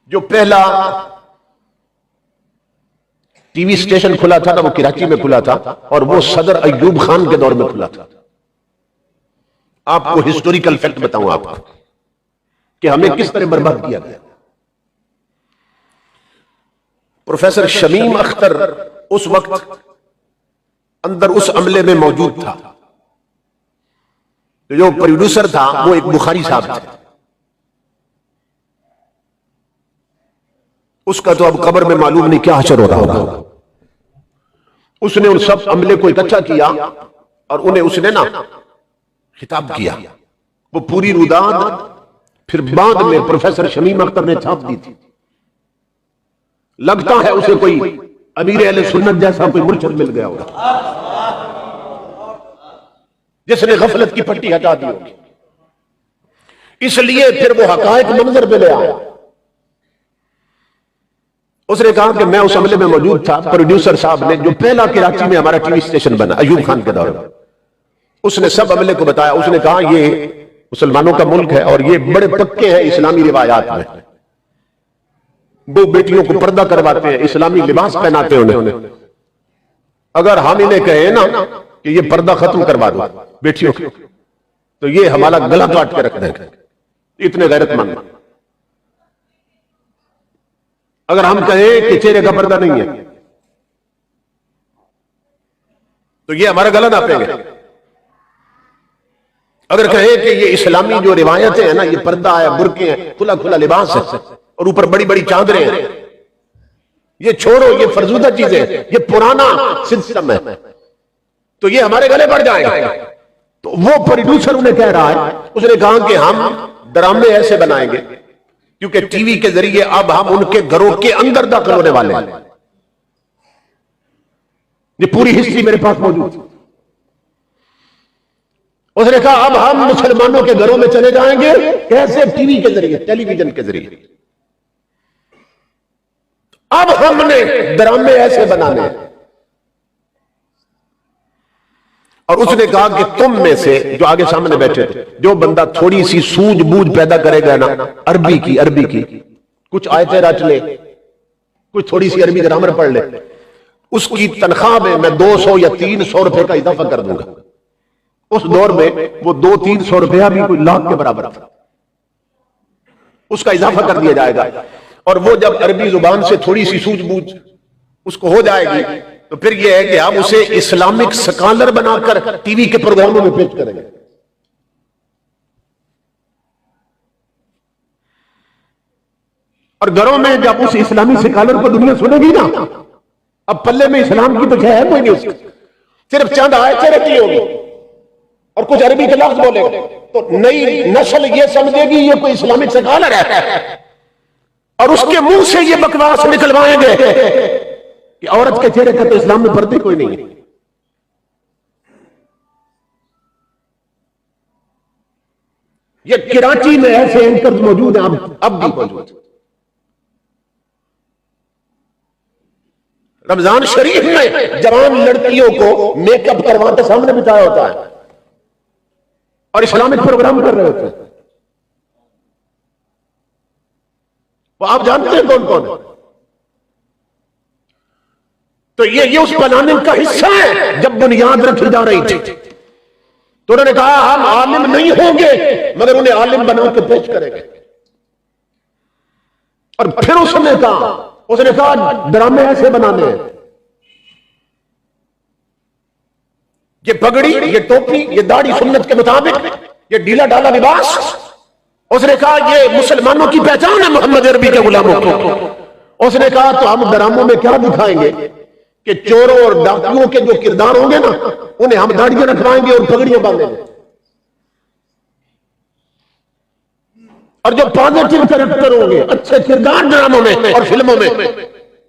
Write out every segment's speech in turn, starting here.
जो पहला TV station खुला था ना वो कराची में खुला था और वो सदर अय्यूब खान के दौर में खुला था। आपको हिस्टोरिकल फैक्ट बताऊं आपको कि हमें किस तरह बर्बाद किया गया। प्रोफेसर शमीम अख्तर उस वक्त अंदर उस अमले में मौजूद था। जो प्रोड्यूसर था वो एक बुखारी साहब थे। उसका तो अब कब्र में मालूम नहीं क्या हशर हो रहा होगा। उसने उन सब अमले को इकट्ठा किया और उन्हें उसने ना खिताब किया। वो पूरी रुदाद फिर बाद में प्रोफेसर शमीम अख्तर ने छाप दी थी। लगता है उसे कोई अमीर अहले सुन्नत जैसा कोई मुर्शिद मिल गया होगा जिसने गफलत की पट्टी हटा दी होगी। इसलिए फिर वो हकायक मंजर पे ले आया। उसने कहा कि मैं उस अमले में मौजूद था। प्रोड्यूसर साहब ने जो पहला कराची में हमारा टीवी स्टेशन बना अय्यूब खान के दौर में, उसने सब अमले को बताया। उसने कहा ये मुसलमानों का मुल्क है और ये बड़े पक्के हैं इस्लामी रिवायात में। वो बेटियों को पर्दा करवाते हैं, इस्लामी लिबास पहनाते हैं उन्हें। अगर हम इन्हें कहें ना कि ये पर्दा खत्म करवा दो बेटियों को, तो ये हमारा गला काट के रख देंगे। इतने गैरतमंद। अगर हम कहें कि चेहरे का पर्दा नहीं है तो ये हमारा गला नापेंगे। अगर कहें कि ये इस्लामी जो रिवायतें हैं ना, ये पर्दा है, बुर्के हैं, खुला खुला लिबास है और ऊपर बड़ी बड़ी चादरें हैं, ये छोड़ो, ये फरजूदा चीजें, ये पुराना सिस्टम है, तो ये हमारे गले पड़ जाएगा। तो वो प्रोड्यूसर उन्हें कह रहा है, उसने कहा कि हम ड्रामे ऐसे बनाएंगे क्योंकि टीवी के जरिए अब हम उनके घरों के अंदर दाखिल होने वाले हैं। ये पूरी हिस्ट्री मेरे पास मौजूद है। उसने कहा अब हम मुसलमानों के घरों में चले जाएंगे। कैसे? टीवी के जरिए, टेलीविजन के जरिए। अब हमने ड्रामे ऐसे बनाने हैं। और उसने कहा कि तुम में से जो आगे सामने बैठे थे, जो बंदा थोड़ी सी सूझबूझ पैदा करेगा ना अरबी की कुछ आयतें रट ले, कुछ थोड़ी सी अरबी ग्रामर पढ़ ले, उसकी तनख्वाह में मैं 200 या 300 रुपए का इजाफा कर दूंगा। उस दौर में वो 200-300 रुपया भी कोई लाख के बराबर था। उसका इजाफा कर दिया जाएगा और वो जब अरबी जुबान से थोड़ी सी सूझबूझ उसको हो जाएगी तो फिर यह है कि हम उसे इस्लामिक स्कॉलर बनाकर टीवी के प्रोग्रामों में पेश करेंगे। और घरों में जब उस इस्लामी स्कॉलर को दुनिया सुनेगी ना, अब पल्ले में इस्लाम की तो क्या है कोई नहीं, उसकी सिर्फ चंद आयतें रखी होगी और कुछ अरबी के लफ्ज बोलेगा, तो नई नस्ल ये समझेगी ये कोई इस्लामिक स्कॉलर है और उसके मुंह से ये बकवास निकलवाएंगे कि औरत के चेहरे का तो इस्लाम में पर्दे कोई नहीं है। ये कराची में ऐसे एंकर्स मौजूद हैं, अब भी मौजूद। रमजान शरीफ में जवान लड़कियों को मेकअप करवाते सामने बिठाया होता है और इस्लामिक प्रोग्राम कर रहे होते हैं। वो आप जानते हैं कौन कौन है? तो ये उस प्लानिंग का हिस्सा है। जब बुनियाद रखी जा रही थी तो उन्होंने कहा हम आलिम नहीं होंगे मगर उन्हें आलिम बना के पेश करेंगे। और फिर उसने कहा ड्रामे ऐसे बनाने हैं, ये पगड़ी, ये टोपी, ये दाढ़ी सुन्नत के मुताबिक, ये ढीला ढाला लिबास। उसने कहा ये मुसलमानों की पहचान है मोहम्मद अरबी के गुलामों को। उसने कहा तो हम ड्रामों में क्या दिखाएंगे कि चोरों और डाकुओं के जो किरदार होंगे ना उन्हें हम दाढ़ियां रखवाएंगे और पगड़ियां बांधेंगे, और जो पॉजिटिव कैरेक्टर होंगे, अच्छे किरदार ड्रामों में और फिल्मों में,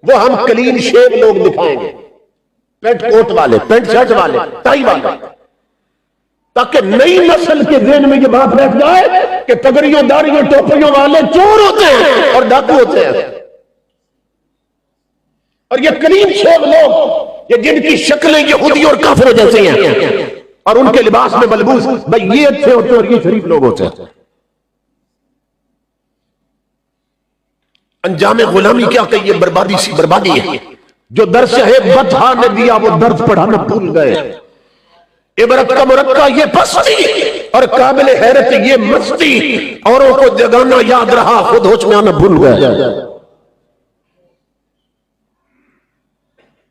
वो हम क्लीन शेव लोग दिखाएंगे, पेंट कोट वाले, पेंट शर्ट वाले, टाई वाले, ताकि नई नस्ल के ज़हन में ये बात बैठ जाए कि पगड़ियों दाढ़ियों टोपियों वाले चोर होते हैं और डाकू होते हैं। और ये क्लीन शेव लोग, ये जिनकी शक्लें यहूदी और काफिरों जैसी हैं और उनके लिबास में बलबूस, भाई ये अच्छे होते हैं और ये शरीफ लोग होते हैं। अंजाम गुलामी क्या कहिए, बर्बादी सी बर्बादी है। जो दर्स है बता ने दिया वो दर्द पढ़ाना भूल गए। इबरत का मुरक्का ये पस्ती और काबिल हैरत ये मस्ती, औरों को जगाना याद रहा खुद होश में आना भूल गए।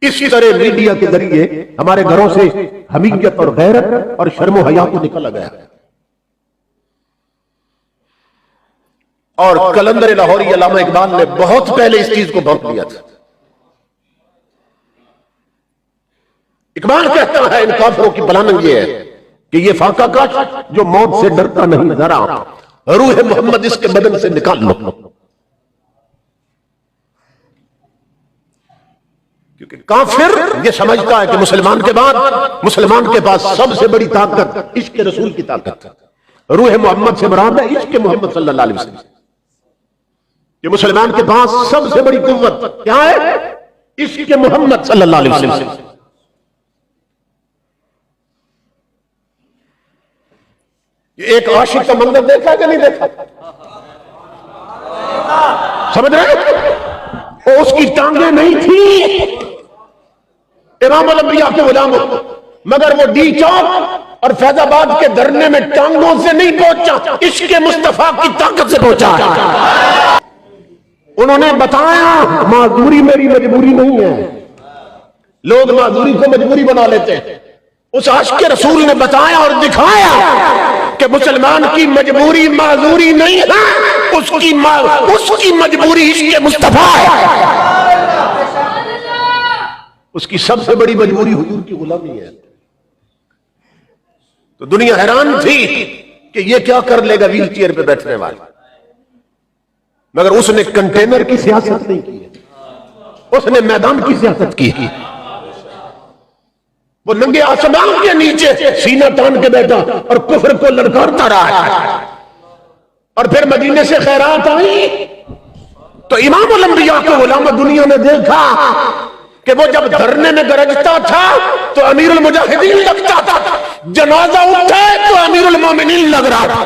इसी तरह मीडिया के जरिए हमारे घरों से हमीयत और गैरत और शर्म हया को निकला गया। और कलंदर लाहौरी अल्लामा इकबाल ने बहुत पहले इस चीज को भौंक लिया था। इकबाल कहता है इन काफिरों की भलानंग ये है कि ये फाका काश जो मौत से डरता नहीं, जरा रूह मोहम्मद इसके बदन से निकाल लो। क्योंकि काफिर ये समझता है कि मुसलमान के बाद मुसलमान के पास सबसे बड़ी ताकत इश्क रसूल की ताकत है। रूह मोहम्मद से मुराद है इश्क मोहम्मद सल्लल्लाहु अलैहि वसल्लम। ये मुसलमान के पास सबसे बड़ी कुव्वत क्या है? इश्क मोहम्मद सल्लल्लाहु अलैहि वसल्लम। एक आशिक का मंदिर देखा कि नहीं देखा? समझ रहे? वो उसकी टांगे नहीं थी इमाम अल-अंबिया के गुलाम, मगर वो डी चौक और फैजाबाद के धरने में टांगों से नहीं पहुंचा, इश्क मुस्तफा की ताकत से पहुंचा। उन्होंने बताया माजूरी मेरी मजबूरी नहीं है। लोग माजूरी को मजबूरी बना लेते हैं। उस आशिक रसूल ने बताया और दिखाया कि मुसलमान की मजबूरी माजूरी नहीं है, उसकी मजबूरी इश्क मुस्तफा है। उसकी सबसे बड़ी मजबूरी हुजूर की गुलामी है। तो दुनिया हैरान थी कि ये क्या कर लेगा व्हील चेयर पे बैठने वाला, मगर उसने कंटेनर की सियासत नहीं की, उसने मैदान की सियासत की। वो नंगे आसमान के नीचे सीना तान के बैठा और कुफ्र को ललकारता रहा है। और फिर मदीने से खैरात आई तो इमाम अल-अंबिया को गुलाम दुनिया ने देखा कि वो जब धरने में गरजता था तो अमीरुल मुजाहिदीन लगता था, जनाजा उठे तो अमीरुल मोमिनीन लग रहा था।